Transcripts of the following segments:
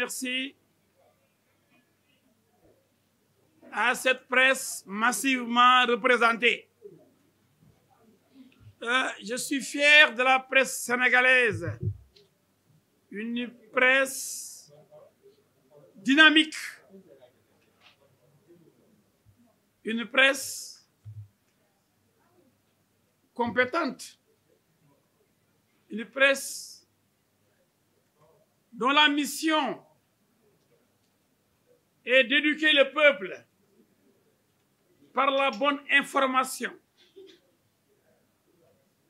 merci à cette presse massivement représentée. Je suis fier de la presse sénégalaise, une presse dynamique, une presse compétente, une presse dont la mission est d'éduquer le peuple par la bonne information.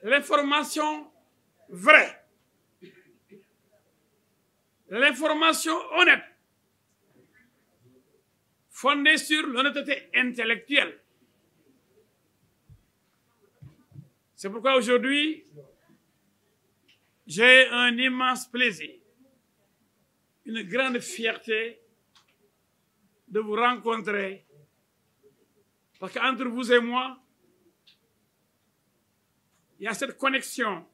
L'information vraie, l'information honnête, fondée sur l'honnêteté intellectuelle. C'est pourquoi aujourd'hui, j'ai un immense plaisir, une grande fierté de vous rencontrer, parce qu'entre vous et moi, il y a cette connexion,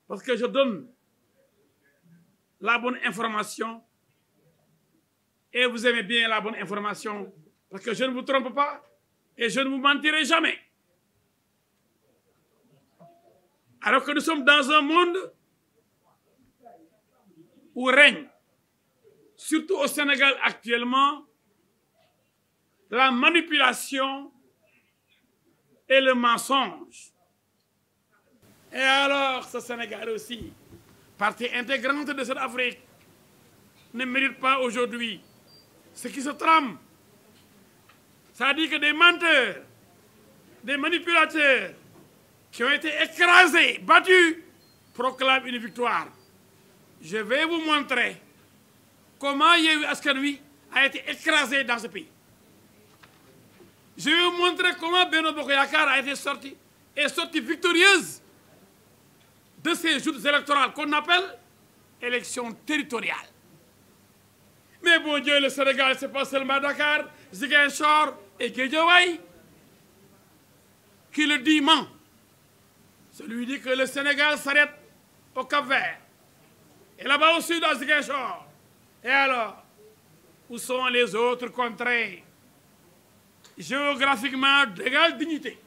parce que je donne la bonne information et vous aimez bien la bonne information, parce que je ne vous trompe pas et je ne vous mentirai jamais. Alors que nous sommes dans un monde où règne, surtout au Sénégal actuellement, la manipulation et le mensonge. Et alors, ce Sénégal aussi, partie intégrante de cette Afrique, ne mérite pas aujourd'hui ce qui se trame. Ça dit que des menteurs, des manipulateurs qui ont été écrasés, battus, proclament une victoire. Je vais vous montrer comment Yewwi Askan Wi a été écrasé dans ce pays. Je vais vous montrer comment Benno Bokk Yakaar a été sorti victorieuse de ces joutes électorales qu'on appelle élections territoriales. Mais bon Dieu, le Sénégal, c'est pas seulement Dakar, Ziguinchor et Guédiawaye. Qui le dit ment. Celui dit que le Sénégal s'arrête au Cap-Vert. Et là-bas au sud, à Ziguinchor. Et alors, où sont les autres contrées géographiquement d'égale dignité,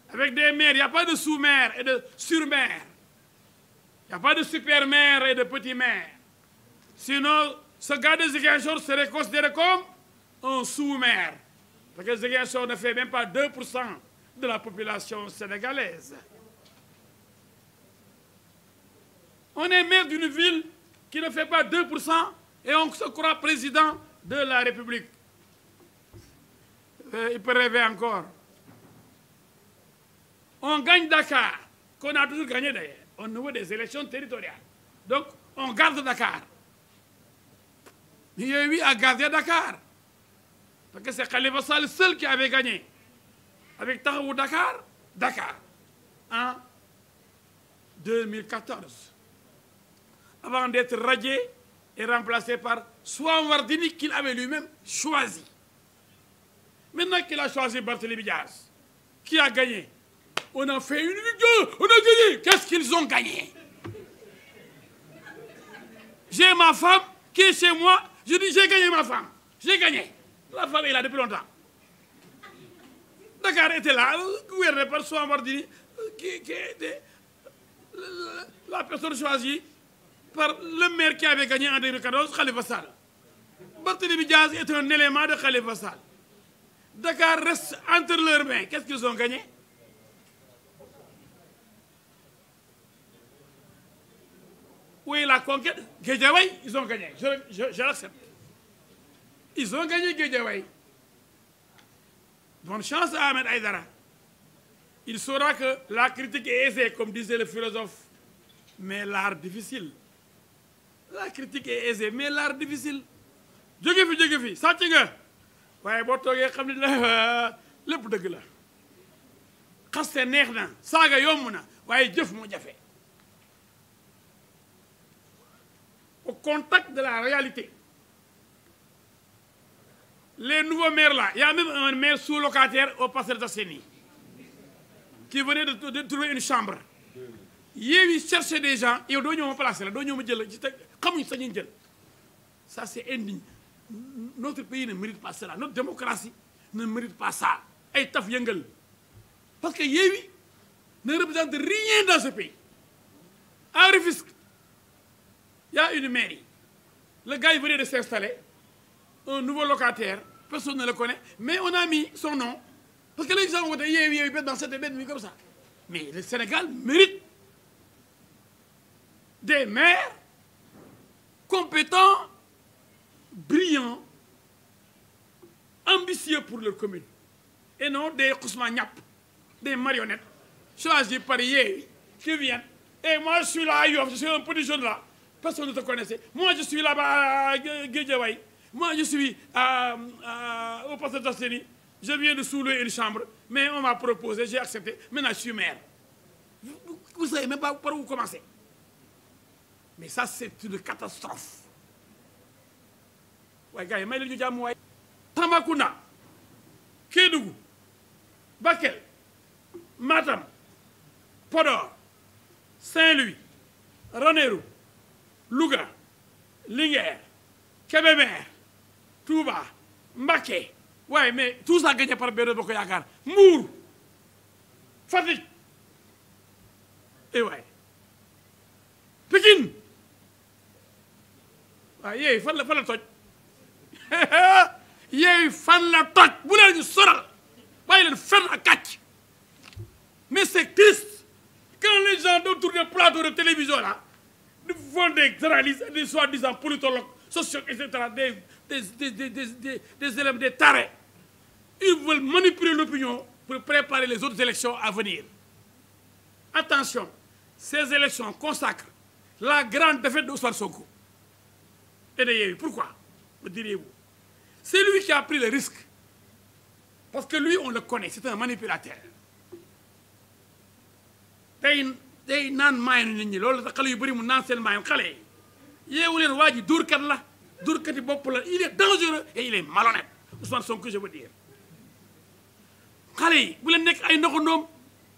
avec des mers? Il n'y a pas de sous-mer et de sur-mer. Il n'y a pas de super-mer et de petit-mer. Sinon, ce gars de Ziguinchor serait considéré comme un sous-mer. Parce que Ziguinchor ne fait même pas 2% de la population sénégalaise. On est maire d'une ville qui ne fait pas 2% et on se croit président de la République. Il peut rêver encore. On gagne Dakar, qu'on a toujours gagné d'ailleurs, au niveau des élections territoriales. Donc, on garde Dakar. Yewwi a gardé Dakar. Parce que c'est Khalifa Sall seul qui avait gagné. Avec Taxawu Dakar, en 2014. Avant d'être radié et remplacé par Soham Wardini qu'il avait lui-même choisi. Maintenant qu'il a choisi Barthélémy Dias, qui a gagné, on a fait une victoire, on a gagné. Qu'est-ce qu'ils ont gagné? J'ai ma femme qui est chez moi, je dis j'ai gagné ma femme, j'ai gagné. La femme est là depuis longtemps. Dakar était là, gouverné par Soham Wardini, qui était la personne choisie par le maire qui avait gagné en 2014, Khalifa Sall. Barthélémy Dias est un élément de Khalifa Sall. Dakar reste entre leurs mains. Qu'est-ce qu'ils ont gagné? Où est la conquête? Guédiawaye, ils ont gagné. Je l'accepte. Ils ont gagné Guédiawaye. Bonne chance à Ahmed Aïdara. Il saura que la critique est aisée, comme disait le philosophe, mais l'art difficile. La critique est aisée, mais l'art difficile. Jóge fi sàcc nga waaye boo toogee xam ne lépp dëgg la. xaste neex na saaga yomb na waaye jëf moo jafe. Au contact de la réalité. Les nouveaux maires là, il y a même un maire sous-locataire au Parcelles Assainies qui venait de trouver une chambre. Yewwi chercher des gens yow doo ñëw ma placer la doo ñëw ma jël ci teg xamuñ sax ñu jël ça c'est indigne. Notre pays ne mérite pas cela. Notre démocratie ne mérite pas ça. Ay taf yëngal parce que Yewwi ne représente rien dans ce pays. À Rufisque, il y a une mairie. Le gars il venait de s'installer, un nouveau locataire, personne ne le connaît, mais on a mis son nom parce que les gens votent Yewwi dans cette bête comme ça. Mais le Sénégal mérite des maires compétents, brillants, ambitieux pour leur commune. Et non des Ousmane Niap, des marionnettes, choisis par Yewwi, qui viennent. Et moi je suis là à Yoff, je suis un petit jeune là, personne ne te connaissait. Moi je suis là-bas à Guédiawaye, moi je suis au Pasteur d'Asteni, je viens de soulever une chambre, mais on m'a proposé, j'ai accepté, maintenant je suis maire. Vous savez même pas par où commencer. Mais ça c'est une catastrophe. Ouais, gars, may lañu jàmm waay. Tambacounda, Kédougou, Bakel, Matam, Podor, Saint-Louis, Ranérou, Louga, Linguère, Kébémer, Touba, Mbacké. Ouais, mais tout ça gagné par Benno Bokk Yaakaar. Mbour, Fatick. Et ouais. Pikine. waaw Yewwi fan la toj. Yewwi fan la toj bu leen ñu soral bàyyi leen fenn ak kàcc. Mais c'est triste quand les gens autour des plateaux de télévision là font des analyses, des soi-disant politologues, sociologues, etc., des éléments, des tarés. Ils veulent manipuler l'opinion pour préparer les autres élections à venir. Attention, ces élections consacrent la grande défaite d'Ousmane Sonko et de Yewwi. Pourquoi, me diriez-vous? C'est lui qui a pris le risque. Parce que lui, on le connaît, c'est un manipulateur. Day naan maayu nit ñi loolu tax xale yu bëri mu naan seen maayu xale yi yeewu leen waa ji dóorkat la dóorkati bopp la il est dangereux et il est malhonnête Ousmane Sonko je veux dire. xale yi bu leen nekk ay ndoxandoom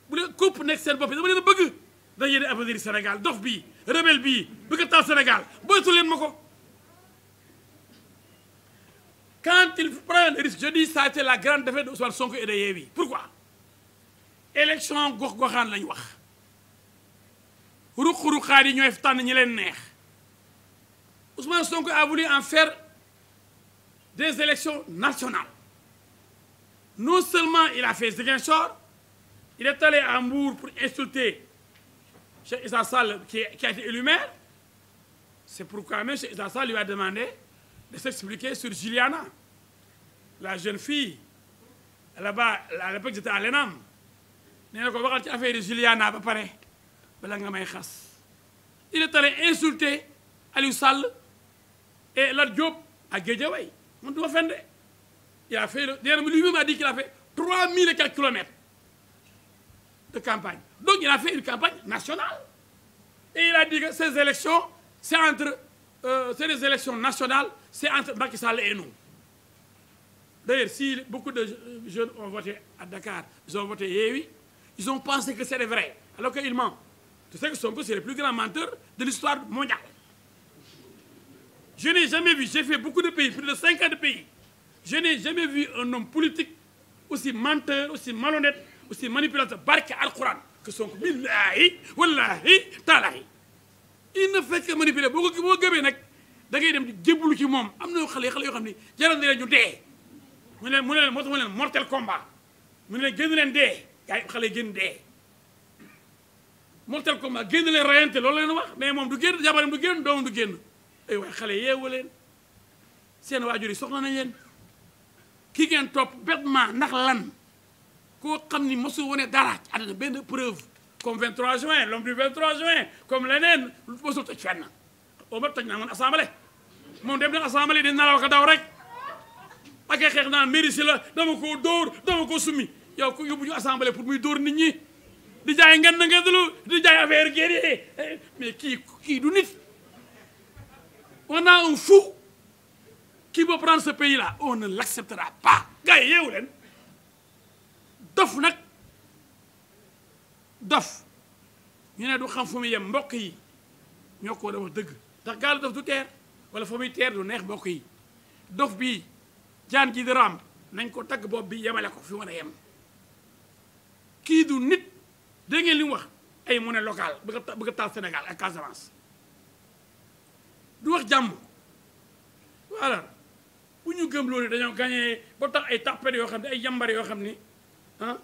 bu leen kopp nekk seen bopp yi dama leen a bëgg da yéene avenir Sénégal dof bii rebelle bii bëgg a taal Sénégal boytu leen ma ko. Quand il prend le risque, je dis ça a été la grande défaite d'Ousmane Sonko et de Yewwi. Pourquoi? Élection gox-goxaan lañ wax ruq-ruqaat yi ñooy tànn ñi leen neex. Ousmane Sonko a voulu en faire des élections nationales. Non seulement il a fait Ziguinchor, il est allé à Mbour pour insulter Cheikh Issa Sall qui a été élu maire. C'est pourquoi même Cheikh Issa Sall lui a demandé de s'expliquer sur Juliana, la jeune fille là-bas à l'époque j'étais à l'ENAM. nee na ko waxal ci affaire Juliana ba pare bala nga may xas. Il est allé insulter Aliou Sall et Lat Diop à Guédiawaye. man du ma fen de. Il a fait lui-même a dit qu'il a fait 3000 et quelques kilomètres de campagne. Donc il a fait une campagne nationale. Et il a dit que ces élections, c'est des élections nationales, c'est entre Macky Sall et nous. D'ailleurs, si beaucoup de jeunes ont voté à Dakar, ils ont voté Yewwi, ils ont pensé que c'était vrai, alors qu'ils mentent. Tu sais que Sonko, c'est le plus grand menteur de l'histoire mondiale. Je n'ai jamais vu, j'ai fait beaucoup de pays, plus de 50 pays. Je n'ai jamais vu un homme politique aussi menteur, aussi malhonnête, aussi manipulateur, barke Al-Quran, que Sonko. Billahi, wallahi, talahi. Il ne fait que manipuler. boo gëmee nag da ngay dem di jébbalu ci moom am na xale yoo xam ne jaral na leen ñu dee. mu ne leen moo tax mu leen mortel combat mu ne leen génn leen dee gars yi xale yi génn dee. mortel combat génn leen rayante loolu leen wax mais moom du génn jabaram du génn doomam du génn. ay waay xale yeewu leen seen waajur yi soxla nañ leen kii ngeen topp bêtement ndax lan koo xam ni mosu wane dara ci àddina benn preuve. Comme 23 juin, l'homme du 23 juin, comme leneen mosul toj fenn au moins toj naa man assemblée moom dem na assemblée di nalaw ko daw rek ak ay xeex naan mairie si la dama koo dóor dama koo summi yow ko yóbbu ñu assemblée pour muy dóor nit ñi di jaay ngeen na ngeen di jaay affaire guerrier mais kii du nit. On a un fou qui veut prendre ce pays là on ne l'acceptera pas. gars yi yeewu leen dof nag. dof ñu ne du xam fu muy yem mbokk yi ñoo ko war a wax dëgg ndax gaalu dof du teer wala fa muy teer du neex mbokk yi dof bii jaan ji di raam nañ ko tagg bopp bi yemale ko fi war a yem kii du nit dégg ngeen li mu wax ay monnaie locale bëgg a taal Sénégal ak Casamance du wax jàmm voilà bu ñu gëm loolu dañoo gagné ba tax ay tapet yoo xam ne ay yambare yoo xam ni ah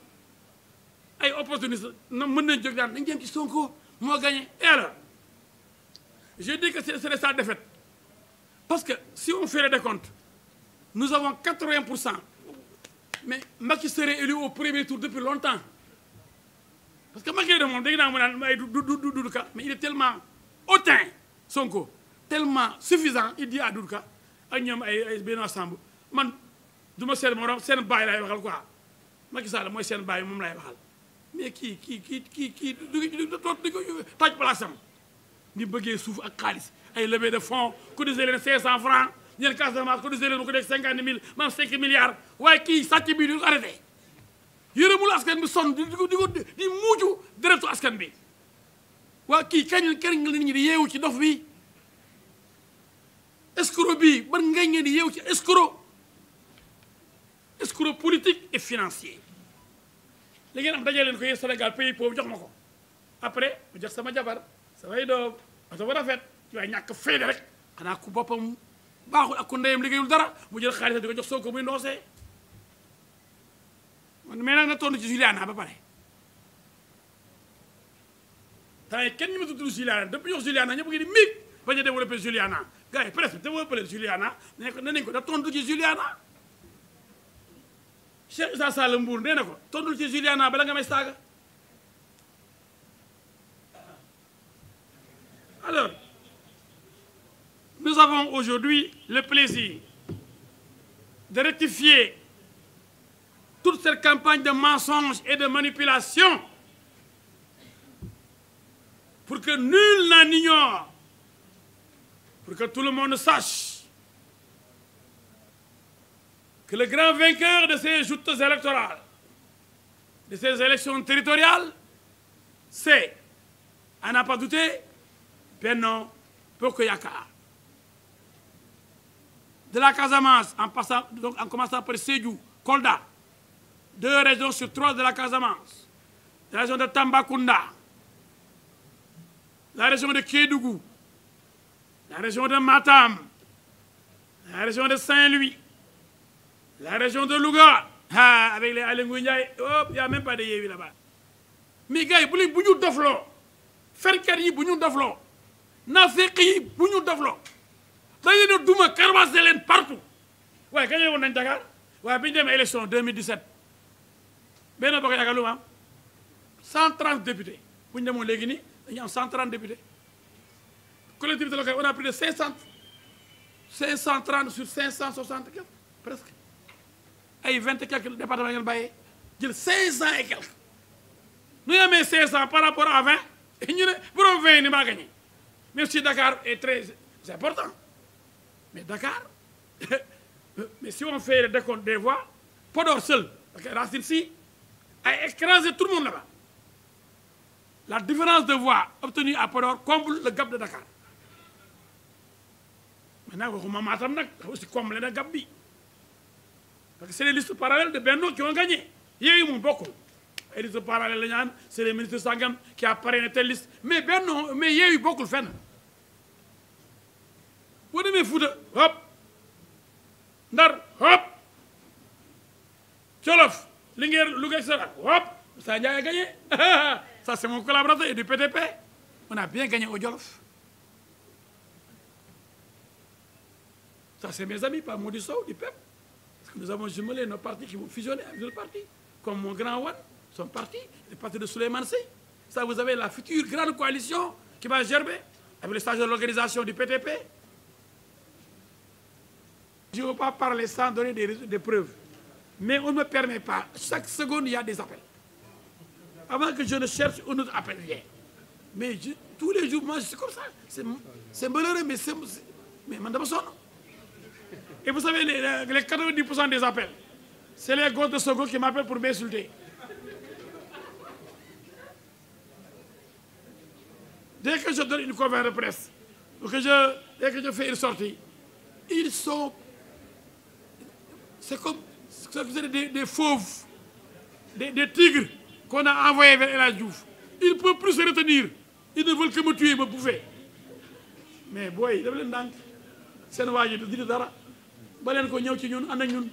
ay opportunistes na mën nañ jóg daan dañ jëm ci Sonko moo gagné et alors je dis que c'est sa défaite parce que si on fait le décompte nous avons 80%. Mais Macky serait élu au premier tour depuis longtemps. Parce que Macky mais il est tellement hautain, Sonko, tellement suffisant, il dit à Doudou ak ñoom ay Benoît Sambou man du ma seen morom seen baay laay waxal quoi Macky Sall mooy seen baay moom laay waxal mais kii du taaj place am ni bëggee suuf ak xaalis ay levée de fonds cotiser leen 500 francs ñeen Casamance cotiser leen ko def 50 000 même 5 milliards waaye kii sàcc bi du arrêté yërëmul askan bi sonn di muuju deretu askan bi waa kii kañ la nit ñi di yeewu ci dof bi escroc bi ban ngay ngeen di yeewu ci escroc politique et financier li ngeen am dajee leen ko yéen Sénégal pays pauvre jox ma ko après mu jox sama jabar samay doom oto ba rafet waaye ñàkk fayda rek xanaa ku boppam baaxul ak ku ndeyam liggéeyul dara mu jël xaalis di ko jox Sonko muy noosee man mais nag na tontu ci Juliana ba pare temps yi kenn ñu ma tudd Juliana depuis jox Juliana ñëpp ngi di miig bañ a développé Juliana gars yi presque développé Juliana ne nañ ko da tontu ci Juliana Cheikh Issa Sall Mbour nee na ko tontul ci Juliana bala nga may saaga alors nous avons aujourd'hui le plaisir de rectifier toute cette campagne de mensonges et de manipulation pour que nul n'en ignore, pour que tout le monde sache que le grand vainqueur de ces joutes électorales, de ces élections territoriales, c'est, à n'en pas douter, Benno Bokk Yakaar. De la Casamance, en commençant par Sédhiou, Kolda, 2 régions sur 3 de la Casamance, la région de Tambacounda, la région de Kédougou, la région de Matam, la région de Saint-Louis, la région de Louga, avec les Aly Ngouille Ndiaye, il n'y a même pas de Yewwi là-bas. Mais gars, bu ñu dofloo fenkat yi bu ñu dofloo naafeq yi bu ñu dofloo dañu ne duma karwaase leen partout waaye gagné woon nañ Dakar waaye bi ñu demee élection 2017 Benno Bokk Yaakaar lu ma am 130 députés bu ñu demoon léegi nii dañu am 130 députés collectivité locale on a plus de 530 sur 560 quelques presque ay 20 et quelques départements ngeen bàyyee jël 500 et quelques nu ñu amee 500 par rapport à 20 ñu ne borom 20 ni maa gagné même si Dakar est très important mais Dakar mais si on fait le décompte des voix Podor seul parce que Racine Sy a écrasé tout le monde là-bas la différence de voix obtenue à Podor comble le gap de Dakar maintenant waxuma Matam nag aussi comble na gap bi parce que c'est les listes parallèles de Benno qui ont gagné yooyu moom bokkul ay listes parallèles la ñu naan c'est les ministres sangam qui a parrainé telle liste mais Benno mais yooyu bokkul fenn boo demee Fouta hop Ndar hop Jolof Linguère Louga Sera hop Moussa Ndiaye a gagné ça c'est mon collaborateur et du PTP on a bien gagné au Jolof ça c'est mes amis pas Mody Sow du PEP parce que nous avons jumelé nos partis qui vont fusionner avec d'autres partis comme mon grand Wan son parti le parti de Souleymane Sy ça vous avez la future grande coalition qui va gerber avec le stage de l'organisation du PTP. Je ne veux pas parler sans donner des preuves. Mais on ne me permet pas. Chaque seconde, il y a des appels. Avant que je ne cherche, un autre appel vient. Mais tous les jours, moi, je suis comme ça. C'est malheureux, mais madame sonne. Et vous savez, les 90% des appels, c'est les gosses de Sogo qui m'appellent pour m'insulter. dès que je donne une conférence de presse, ou dès que je fais une sortie, ils sont... C'est comme des fauves, des tigres qu'on a envoyés vers El Hadj Diouf. Ils ne peuvent plus se retenir. Ils ne veulent que me tuer, me bouffer. Mais booy daf leen ndànk seen waa ji du dara ba leen ko ñëw ci ñun ànd ak ñun